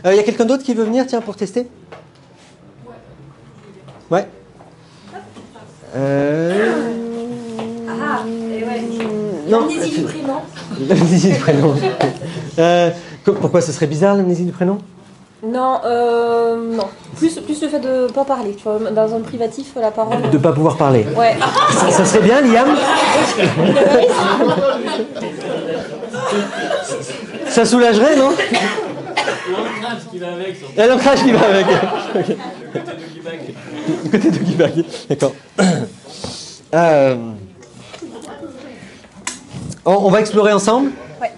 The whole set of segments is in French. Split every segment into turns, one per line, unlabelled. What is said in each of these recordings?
Y a quelqu'un d'autre qui veut venir, tiens, pour tester? Ouais.
Ah, et ouais.
Non.
L'amnésie du prénom.
L'amnésie du prénom. Pourquoi ce serait bizarre l'amnésie du prénom?
Non, non. Plus le fait de ne pas parler. Tu vois, dans un privatif, la parole.
De ne pas pouvoir parler.
Ouais.
Ça serait bien, Liam? Ça soulagerait, non?
L'ancrage qui va avec.
Et l'ancrage qui va avec. Du côté de Guibag. D'accord. On va explorer ensemble.
Ouais.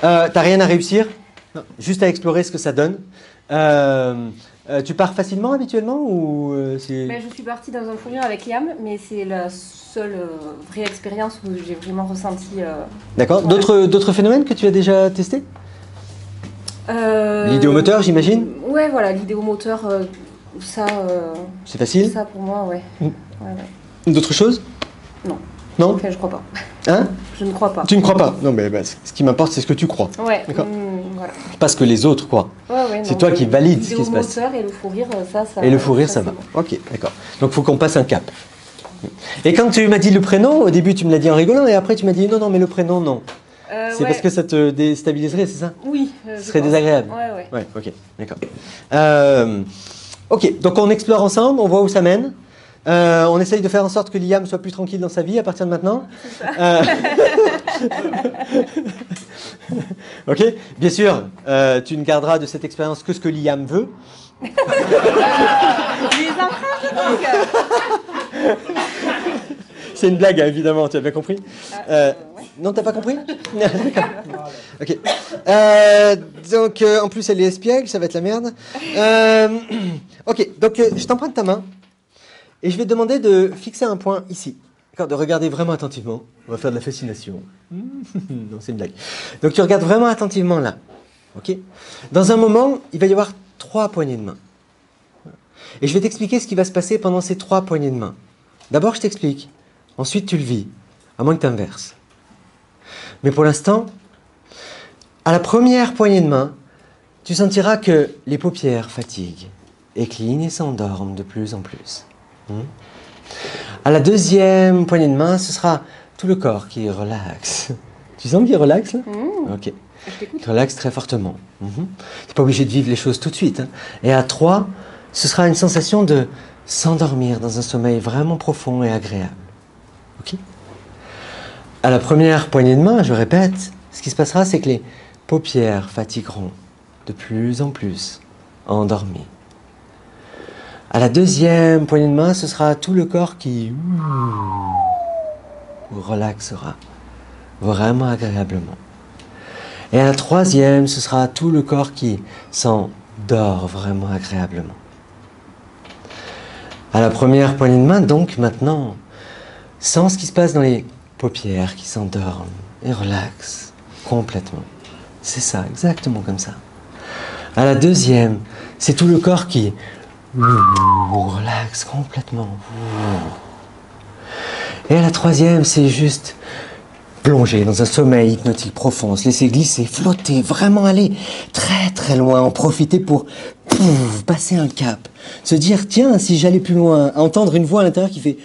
T'as rien à réussir? Non. Juste à explorer ce que ça donne. Tu pars facilement habituellement ou c'est...
Ben, je suis partie dans un fou rire avec Liam, mais c'est la seule vraie expérience où j'ai vraiment ressenti.
D'accord.
Voilà.
D'autres phénomènes que tu as déjà testés? L'idéomoteur, j'imagine?
Ouais, voilà, l'idéomoteur, ça.
C'est facile?
Ça pour moi, ouais.
Mm.
Ouais.
D'autres choses?
Non.
Non?
Enfin, je crois pas.
Hein?
Je ne crois pas.
Tu ne crois pas? Non, mais ce qui m'importe, c'est ce que tu crois.
Ouais.
D'accord.
Voilà.
Pas ce que les autres croient.
Ouais,
C'est toi qui valide ce qui se passe.
L'idéomoteur et le fou rire, ça.
Et le fou rire, ça va. Ok, d'accord. Donc, il faut qu'on passe un cap. Et quand tu m'as dit le prénom, au début, tu me l'as dit en rigolant, et après, tu m'as dit non, mais le prénom, non. C'est parce que ça te déstabiliserait, c'est ça?
Oui.
Ce serait désagréable.
Ouais.
Ouais, ok, d'accord. Ok, donc on explore ensemble, on voit où ça mène. On essaye de faire en sorte que Liam soit plus tranquille dans sa vie à partir de maintenant. Ok, bien sûr, tu ne garderas de cette expérience que ce que Liam veut.
Les empreintes, donc.
C'est une blague, hein, évidemment, tu as bien compris. Non, t'as pas compris? D'accord. Ok. Donc, en plus, elle est espiègle, ça va être la merde. Ok, donc je t'emprunte ta main et je vais te demander de fixer un point ici. D'accord, de regarder vraiment attentivement. On va faire de la fascination. Non, c'est une blague. Donc, tu regardes vraiment attentivement là. Ok. Dans un moment, il va y avoir 3 poignées de main. Et je vais t'expliquer ce qui va se passer pendant ces 3 poignées de main. D'abord, je t'explique. Ensuite, tu le vis. À moins que tu inverses. Mais pour l'instant, à la première poignée de main, tu sentiras que les paupières fatiguent, et clignent et s'endorment de plus en plus. À la deuxième poignée de main, ce sera tout le corps qui relaxe. Tu sens qu'il relaxe là? Ok. Il relaxe très fortement. Tu n'es pas obligé de vivre les choses tout de suite. Hein. Et à 3, ce sera une sensation de s'endormir dans un sommeil vraiment profond et agréable. Ok? À la première poignée de main, je répète, ce qui se passera, c'est que les paupières fatigueront de plus en plus, endormies. À la deuxième poignée de main, ce sera tout le corps qui relaxera vraiment agréablement. Et à la troisième, ce sera tout le corps qui s'endort vraiment agréablement. À la première poignée de main, donc maintenant, sens ce qui se passe dans les paupières qui s'endorment et relaxent complètement. C'est ça, exactement comme ça. À la deuxième, c'est tout le corps qui relaxe complètement. Et à la troisième, c'est juste plonger dans un sommeil hypnotique profond, se laisser glisser, flotter, vraiment aller très très loin, en profiter pour passer un cap. Se dire, tiens, si j'allais plus loin, entendre une voix à l'intérieur qui fait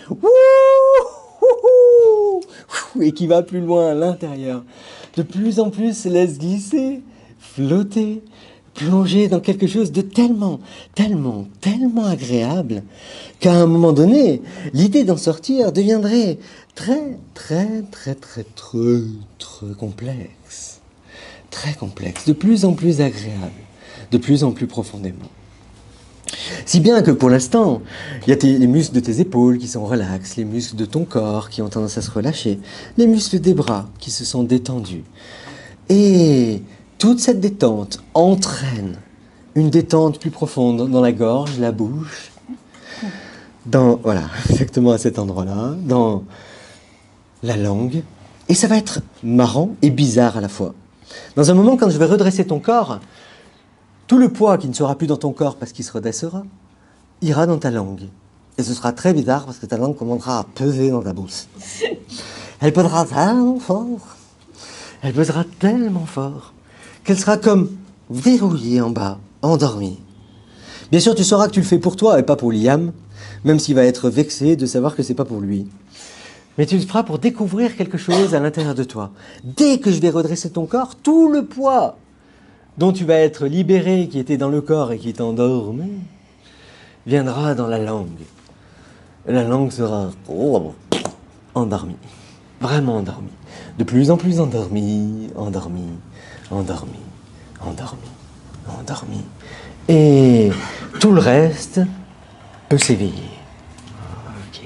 et qui va plus loin à l'intérieur. De plus en plus, se laisse glisser, flotter, plonger dans quelque chose de tellement agréable qu'à un moment donné, l'idée d'en sortir deviendrait très complexe. Très complexe, de plus en plus agréable, de plus en plus profondément. Si bien que pour l'instant, il y a les muscles de tes épaules qui sont relax, les muscles de ton corps qui ont tendance à se relâcher, les muscles des bras qui se sont détendus. Et toute cette détente entraîne une détente plus profonde dans la gorge, la bouche, voilà, exactement à cet endroit-là, dans la langue. Et ça va être marrant et bizarre à la fois. Dans un moment, quand je vais redresser ton corps, tout le poids qui ne sera plus dans ton corps parce qu'il se redressera, ira dans ta langue. Et ce sera très bizarre parce que ta langue commencera à peser dans ta bouche. Elle pèsera tellement fort, qu'elle sera comme verrouillée en bas endormi. Bien sûr, tu sauras que tu le fais pour toi et pas pour Liam, même s'il va être vexé de savoir que c'est pas pour lui. Mais tu le feras pour découvrir quelque chose à l'intérieur de toi. Dès que je vais redresser ton corps, tout le poids dont tu vas être libéré, qui était dans le corps et qui t'endormait, viendra dans la langue. La langue sera endormie, vraiment endormie. De plus en plus endormie, endormie, endormie, endormie, endormie. Et tout le reste peut s'éveiller. Ok.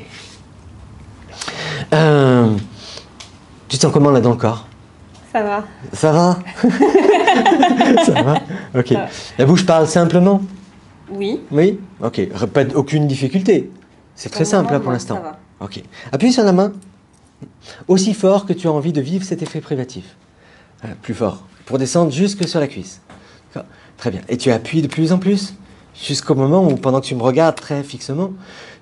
Tu te sens comment là dans le corps?
Ça va.
Ça va? Ça va? Ok. La bouche parle simplement?
Oui.
Oui? Ok. Pas aucune difficulté. C'est très simple là pour l'instant.
Ça va.
Ok. Appuie sur la main. Aussi fort que tu as envie de vivre cet effet privatif. Plus fort. Pour descendre jusque sur la cuisse. Très bien. Et tu appuies de plus en plus jusqu'au moment où, pendant que tu me regardes très fixement,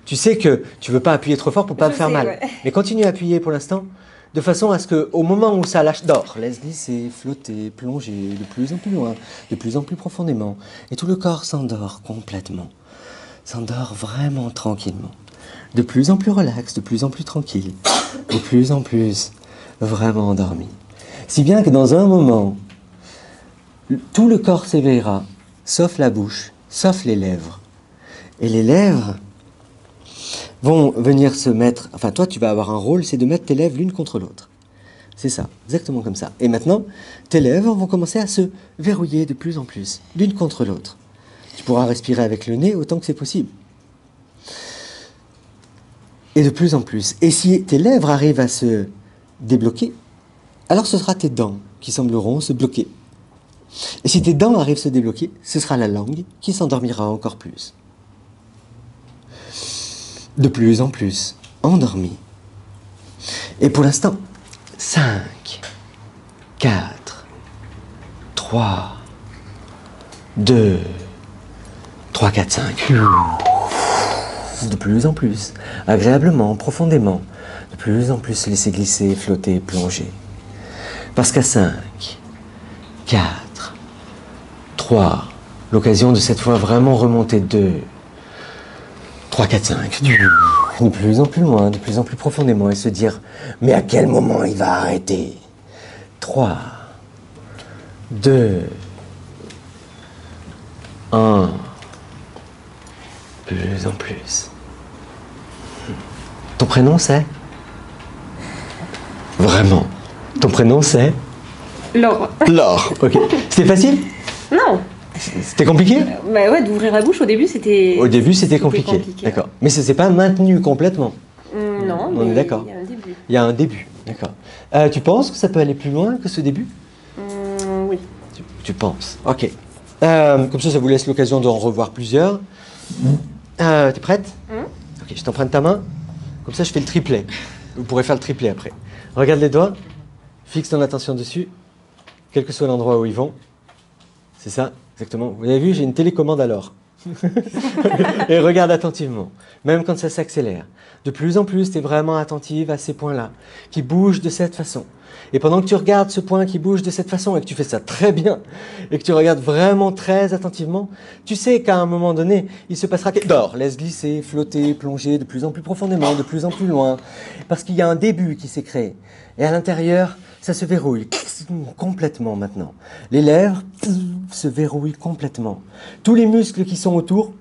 tu sais que tu veux pas appuyer trop fort pour pas me faire mal.
Ouais.
Mais continue à appuyer pour l'instant, de façon à ce qu'au moment où ça lâche d'or, laisse glisser, flotter, plonger de plus en plus loin, de plus en plus profondément. Et tout le corps s'endort complètement. S'endort vraiment tranquillement. De plus en plus relax, de plus en plus tranquille, de plus en plus vraiment endormi. Si bien que dans un moment, tout le corps s'éveillera, sauf la bouche, sauf les lèvres. Et les lèvres vont venir se mettre... Enfin, toi, tu vas avoir un rôle, c'est de mettre tes lèvres l'une contre l'autre. C'est ça, exactement comme ça. Et maintenant, tes lèvres vont commencer à se verrouiller de plus en plus, l'une contre l'autre. Tu pourras respirer avec le nez autant que c'est possible. Et de plus en plus. Et si tes lèvres arrivent à se débloquer, alors ce sera tes dents qui sembleront se bloquer. Et si tes dents arrivent à se débloquer, ce sera la langue qui s'endormira encore plus. De plus en plus, endormi. Et pour l'instant, 5, 4, 3, 2, 3, 4, 5. De plus en plus, agréablement, profondément. De plus en plus, laisser glisser, flotter, plonger. Parce qu'à 5, 4, 3, l'occasion de cette fois vraiment remonter 2, 3, 4, 5. De plus en plus loin, de plus en plus profondément et se dire, mais à quel moment il va arrêter? 3, 2, 1. Plus en plus. Ton prénom c'est? Vraiment. Ton prénom c'est?
Laure.
Laure, ok. C'était facile?
Non.
C'était compliqué?
Bah ouais, d'ouvrir la bouche au début c'était...
Au début c'était compliqué. D'accord. Mais ça s'est pas maintenu complètement.
Non,
On est d'accord.
il y a un début.
Il y a un début, d'accord. Tu penses que ça peut aller plus loin que ce début?
Oui.
Tu penses, ok. Comme ça vous laisse l'occasion d'en revoir plusieurs. T'es prête? Ok, je t'emprunte ta main. Comme ça, je fais le triplet. Vous pourrez faire le triplet après. Regarde les doigts. Fixe ton attention dessus. Quel que soit l'endroit où ils vont. C'est ça, exactement. Vous avez vu, j'ai une télécommande alors. Et regarde attentivement. Même quand ça s'accélère. De plus en plus, tu es vraiment attentive à ces points-là, qui bougent de cette façon. Et pendant que tu regardes ce point qui bouge de cette façon et que tu fais ça très bien, et que tu regardes vraiment très attentivement, tu sais qu'à un moment donné, il se passera quelque chose. Laisse glisser, flotter, plonger de plus en plus profondément, de plus en plus loin, parce qu'il y a un début qui s'est créé. Et à l'intérieur, ça se verrouille complètement maintenant. Les lèvres se verrouillent complètement. Tous les muscles qui sont autour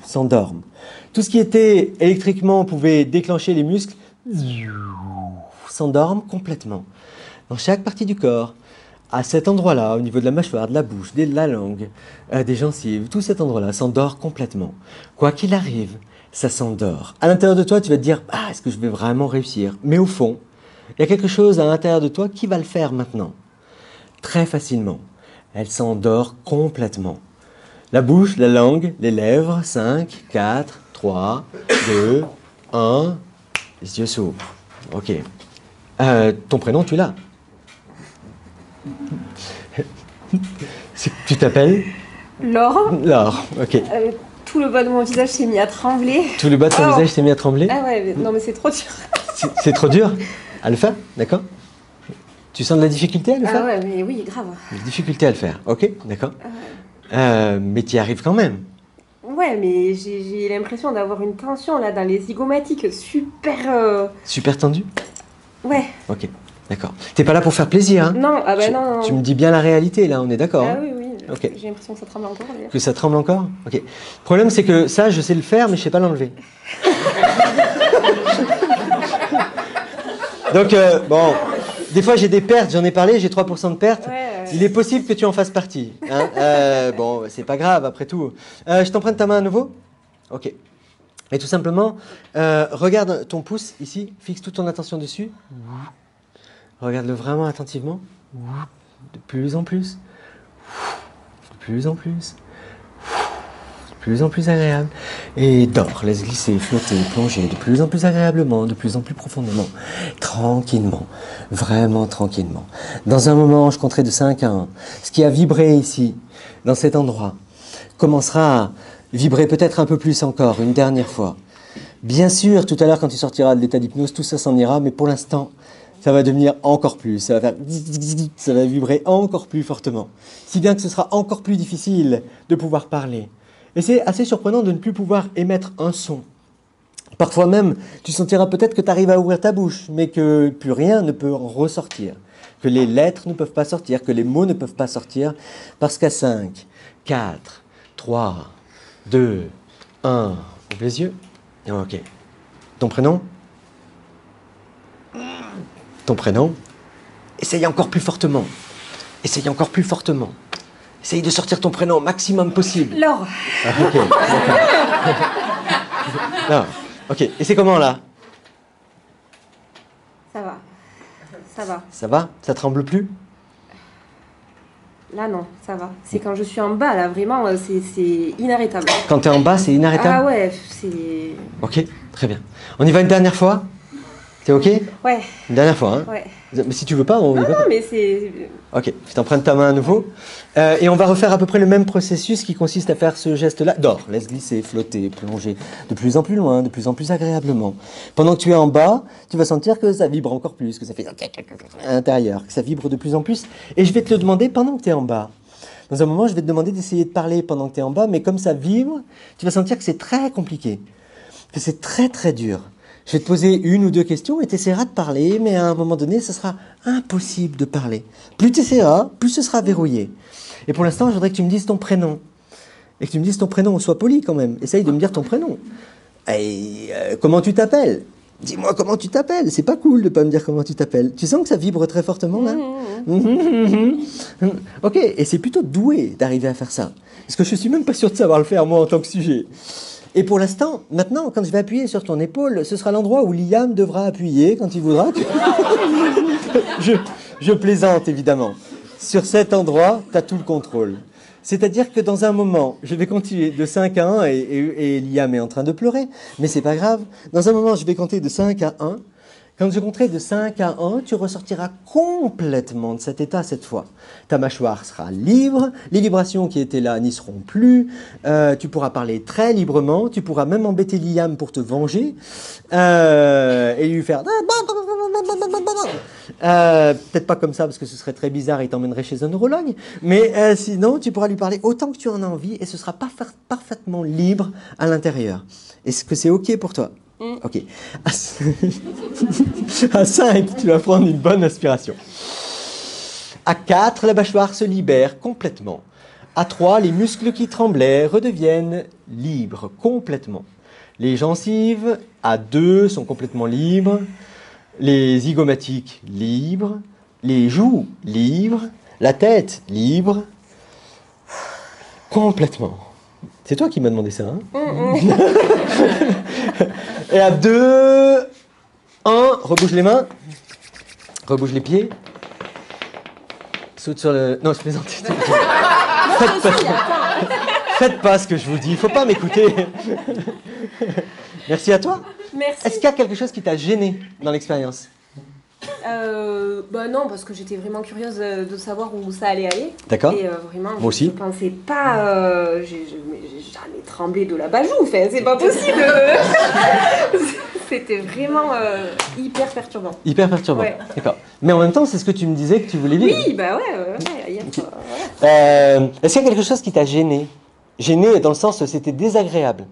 s'endorment. Tout ce qui était électriquement pouvait déclencher les muscles s'endorment complètement. Dans chaque partie du corps, à cet endroit-là, au niveau de la mâchoire, de la bouche, de la langue, des gencives, tout cet endroit-là s'endort complètement. Quoi qu'il arrive, ça s'endort. À l'intérieur de toi, tu vas te dire, ah, est-ce que je vais vraiment réussir? Mais au fond, il y a quelque chose à l'intérieur de toi qui va le faire maintenant. Très facilement. Elle s'endort complètement. La bouche, la langue, les lèvres, 5, 4, 3, 2, 1, les yeux s'ouvrent. Ok. Ton prénom, tu l'as. Tu t'appelles?
Laure.
Laure, ok.
Tout le bas de mon visage s'est mis à trembler.
Tout le bas de ton visage s'est mis à trembler?
Ah ouais, non mais c'est trop dur.
C'est trop dur à le faire, d'accord? Tu sens de la difficulté à le faire?
Ah ouais, mais oui, grave.
Difficulté à le faire, ok, d'accord. Mais tu y arrives quand même.
Ouais, mais j'ai l'impression d'avoir une tension là dans les zygomatiques super.
Super tendu?
Ouais.
Ok, d'accord. T'es pas là pour faire plaisir, hein?
Non, ah bah non.
Tu me dis bien la réalité, là, on est d'accord?
Ah
hein?
oui.
Ok.
J'ai l'impression que ça tremble encore. D'ailleurs.
Que ça tremble encore? Ok. Le problème, c'est que ça, je sais le faire, mais je sais pas l'enlever. Donc, bon, des fois j'ai des pertes, j'en ai parlé, j'ai 3% de pertes.
Ouais.
Il est possible que tu en fasses partie. Hein. Bon, c'est pas grave, après tout. Je t'emprunte ta main à nouveau? Ok. Et tout simplement, regarde ton pouce ici, fixe toute ton attention dessus. Regarde-le vraiment attentivement. De plus en plus. De plus en plus. De plus en plus agréable. Et dors, laisse glisser, flotter, plonger de plus en plus agréablement, de plus en plus profondément. Tranquillement. Vraiment tranquillement. Dans un moment, je compterai de 5 à 1. Ce qui a vibré ici, dans cet endroit, commencera à vibrer peut-être un peu plus encore, une dernière fois. Bien sûr, tout à l'heure, quand tu sortiras de l'état d'hypnose, tout ça s'en ira, mais pour l'instant, ça va devenir encore plus. Ça va faire... Ça va vibrer encore plus fortement. Si bien que ce sera encore plus difficile de pouvoir parler. Et c'est assez surprenant de ne plus pouvoir émettre un son. Parfois même, tu sentiras peut-être que tu arrives à ouvrir ta bouche, mais que plus rien ne peut en ressortir. Que les lettres ne peuvent pas sortir, que les mots ne peuvent pas sortir, parce qu'à 5, 4, 3, 2, 1, ouvre les yeux. Ok. Ton prénom? Ton prénom? Essaye encore plus fortement. Essaye encore plus fortement. Essaye de sortir ton prénom au maximum possible.
Laure.
Ah, ok. Non. Ok. Et c'est comment là?
Ça va. Ça va.
Ça va? Ça tremble plus?
Là, non, ça va. C'est quand je suis en bas, là, vraiment, c'est inarrêtable.
Quand t'es en bas, c'est inarrêtable?
Ah ouais, c'est...
Ok, très bien. On y va une dernière fois? T'es ok?
Ouais.
Une dernière fois, hein?
Ouais.
Mais si tu veux pas, on y va.
Non, mais c'est...
Ok, je t'emprunte ta main à nouveau. Et on va refaire à peu près le même processus qui consiste à faire ce geste-là. Dors, laisse glisser, flotter, plonger de plus en plus loin, de plus en plus agréablement. Pendant que tu es en bas, tu vas sentir que ça vibre encore plus, que ça fait à l'intérieur, que ça vibre de plus en plus. Et je vais te le demander pendant que tu es en bas. Dans un moment, je vais te demander d'essayer de parler pendant que tu es en bas, mais comme ça vibre, tu vas sentir que c'est très compliqué, que c'est très très dur. Je vais te poser une ou deux questions et tu essaieras de parler, mais à un moment donné, ce sera impossible de parler. Plus tu essaieras, plus ce sera verrouillé. Et pour l'instant, je voudrais que tu me dises ton prénom. Et que tu me dises ton prénom, sois poli quand même. Essaye de me dire ton prénom. Et comment tu t'appelles? Dis-moi comment tu t'appelles. C'est pas cool de pas me dire comment tu t'appelles. Tu sens que ça vibre très fortement là? Ok, et c'est plutôt doué d'arriver à faire ça. Parce que je suis même pas sûr de savoir le faire moi en tant que sujet. Et pour l'instant, maintenant, quand je vais appuyer sur ton épaule, ce sera l'endroit où Liam devra appuyer quand il voudra. Je plaisante, évidemment. Sur cet endroit, tu as tout le contrôle. C'est-à-dire que dans un moment, je vais continuer de 5 à 1 et Liam est en train de pleurer, mais c'est pas grave. Dans un moment, je vais compter de 5 à 1. Quand je compterai de 5 à 1, tu ressortiras complètement de cet état cette fois. Ta mâchoire sera libre, les vibrations qui étaient là n'y seront plus, tu pourras parler très librement, tu pourras même embêter Liam pour te venger et lui faire... peut-être pas comme ça parce que ce serait très bizarre et il t'emmènerait chez un neurologue, mais sinon tu pourras lui parler autant que tu en as envie et ce sera parfaitement libre à l'intérieur. Est-ce que c'est ok pour toi? Ok. À 5, tu vas prendre une bonne inspiration. À 4, la mâchoire se libère complètement. À 3, les muscles qui tremblaient redeviennent libres complètement. Les gencives, à 2, sont complètement libres. Les zygomatiques, libres. Les joues, libres. La tête, libre. Complètement. C'est toi qui m'as demandé ça, hein? Et à 2, 1, rebouge les mains, rebouge les pieds, saute sur le... Non, je plaisante. Faites pas ce que je vous dis, il faut pas m'écouter. Merci à toi.
Merci.
Est-ce qu'il y a quelque chose qui t'a gêné dans l'expérience?
Bah non, parce que j'étais vraiment curieuse de savoir où ça allait aller.
D'accord.
Et vraiment,
moi aussi.
Je pensais pas... j'ai jamais tremblé de la bajoue, enfin, c'est pas possible. C'était vraiment hyper perturbant.
Hyper perturbant,
Ouais.
d'accord. Mais en même temps, c'est ce que tu me disais que tu voulais vivre.
Oui, bah ouais,
Okay. Est-ce qu'il y a quelque chose qui t'a gêné? Gêné dans le sens c'était désagréable?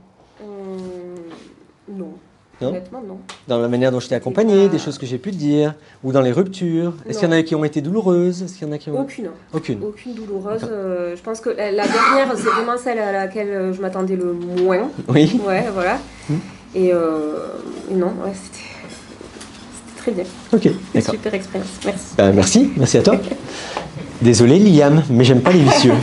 Non.
Non.
Honnêtement, non.
Dans la manière dont je t'ai accompagné, des choses que j'ai pu te dire, ou dans les ruptures. Est-ce qu'il y en a qui ont été douloureuses? Est-ce qu'il y en a qui ont...
Aucune.
Aucune.
Aucune douloureuse. Je pense que la dernière, c'est vraiment celle à laquelle je m'attendais le moins.
Oui.
Ouais, voilà. Et non, ouais, c'était très bien.
Ok, d'accord.
Super expérience. Merci.
Merci à toi. Désolé Liam, mais j'aime pas les vicieux.